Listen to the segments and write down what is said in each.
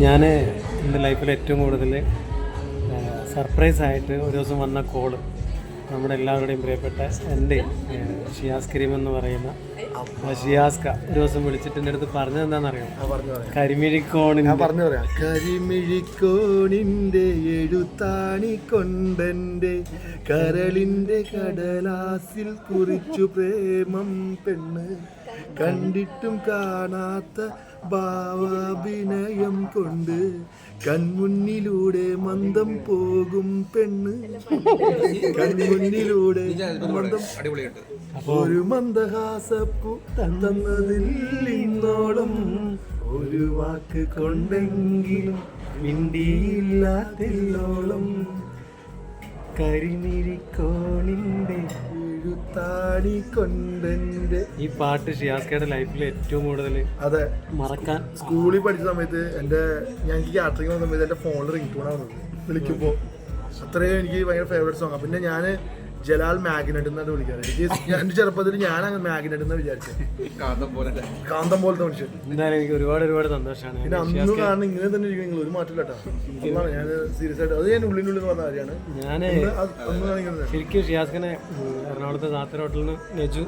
ഞാൻ എൻ്റെ ലൈഫിൽ ഏറ്റവും കൂടുതൽ സർപ്രൈസായിട്ട് ഒരു ദിവസം വന്ന കോള് നമ്മുടെ എല്ലാവരുടെയും പ്രിയപ്പെട്ട എൻ്റെ ഷിയാസ് കരീം എന്ന് പറയുന്ന ഷിയാസ്ക ഒരു ദിവസം വിളിച്ചിട്ട് എൻ്റെ അടുത്ത് പറഞ്ഞത് എന്താണെന്നറിയാം? കരിമിഴിക്കോണിൻ്റെ എഴുത്താണി കൊണ്ടെൻ്റെ കരളിൻ്റെ കടലാസിൽ കുറിച്ചു പ്രേമം പെണ്ണ് കണ്ടിട്ടും കാണാത്ത ഭാവാഭിനയം കൊണ്ട് കൺമുന്നിലൂടെ മന്ദം പോകും പെണ്ണ് കൺമുന്നിലൂടെ മന്ദം ഒരു മന്ദഹാസപ്പു തന്നതിൽ ഇന്നോളം ഒരു വാക്ക് കൊണ്ടെങ്കിലും മിണ്ടിയില്ലാത്തില്ലോളം കരിമിഴിക്കോണിൻ്റെ എഴുത്താണി കൊണ്ടെൻ്റെ. ഈ പാട്ട് ഷിയാസ്കയുടെ ലൈഫിൽ ഏറ്റവും കൂടുതൽ അതെ മറക്കാൻ സ്കൂളിൽ പഠിച്ച സമയത്ത് എനിക്ക് കാറ്ററിംഗ് വന്ന സമയത്ത് എൻ്റെ ഫോണിൽ റിംഗ് ടൂണാണ് വന്നത് വിളിക്കുമ്പോൾ. അത്രയും എനിക്ക് ഭയങ്കര ഫേവറേറ്റ് സോങ്ങാണ്. പിന്നെ ഞാൻ ജലാൽ മാഗ്നറ്റ് എന്നാണ് വിളിക്കാറ്. എൻ്റെ ചെറുപ്പത്തിൽ ഞാൻ അങ്ങനെ മാഗ്നറ്റ് എന്ന് വിചാരിച്ചത്, കാന്തം പോലത്തെ മനുഷ്യൻ. എന്തായാലും എനിക്ക് ഒരുപാട് സന്തോഷമാണ്. പിന്നെ അന്ന് കാരണം ഇങ്ങനെ തന്നെ ഇരിക്കും, നിങ്ങൾ ഒരു മാറ്റമില്ല കേട്ടോ. ഞാൻ സീരിയസ് ആയിട്ട് അത് ഞാൻ ഉള്ളിനുള്ളിൽ പറഞ്ഞ കാര്യമാണ്. ഞാൻ ശരിക്കും ഷിയാസ്കനെ എറണാകുളത്തെ സാത്തർ ഹോട്ടലിൽ നിന്ന് നജു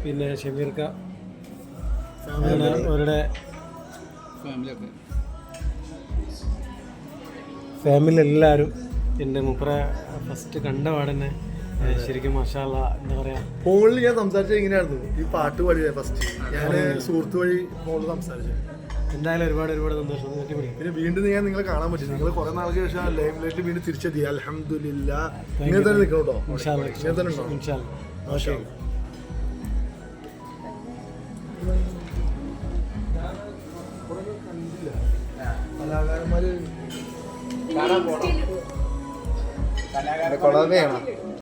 പിന്നെ ഷമീർക്ക അവരുടെ ഫാമിലി എല്ലാവരും എൻ്റെ മുപ്പറെ ഫസ്റ്റ് കണ്ട പാടന്നെ ശരിക്കും മാഷാള്ള എന്താ പറയാ ഫോണിൽ ഞാൻ സംസാരിച്ചത് ഇങ്ങനെയായിരുന്നു. ഈ പാട്ട് പാടി ഫസ്റ്റ് ഞാൻ സുഹൃത്ത് വഴി ഫോണിൽ സംസാരിച്ചത്. എന്തായാലും ഒരുപാട് സന്തോഷം. പിന്നെ വീണ്ടും ഞാൻ നിങ്ങളെ കാണാൻ പറ്റും. നിങ്ങൾ കുറെ നാൾക്ക് ശേഷം ലൈവ് ലൈറ്റിൽ വീണ്ടും തിരിച്ചെത്തി. അൽഹംദുലില്ലാ. ഇങ്ങനെ തന്നെ നിൽക്കണം കേട്ടോ. ഇങ്ങനെ തന്നെ ഉണ്ടോ? മാഷാ അല്ലാ. കലാകാരന്മാര്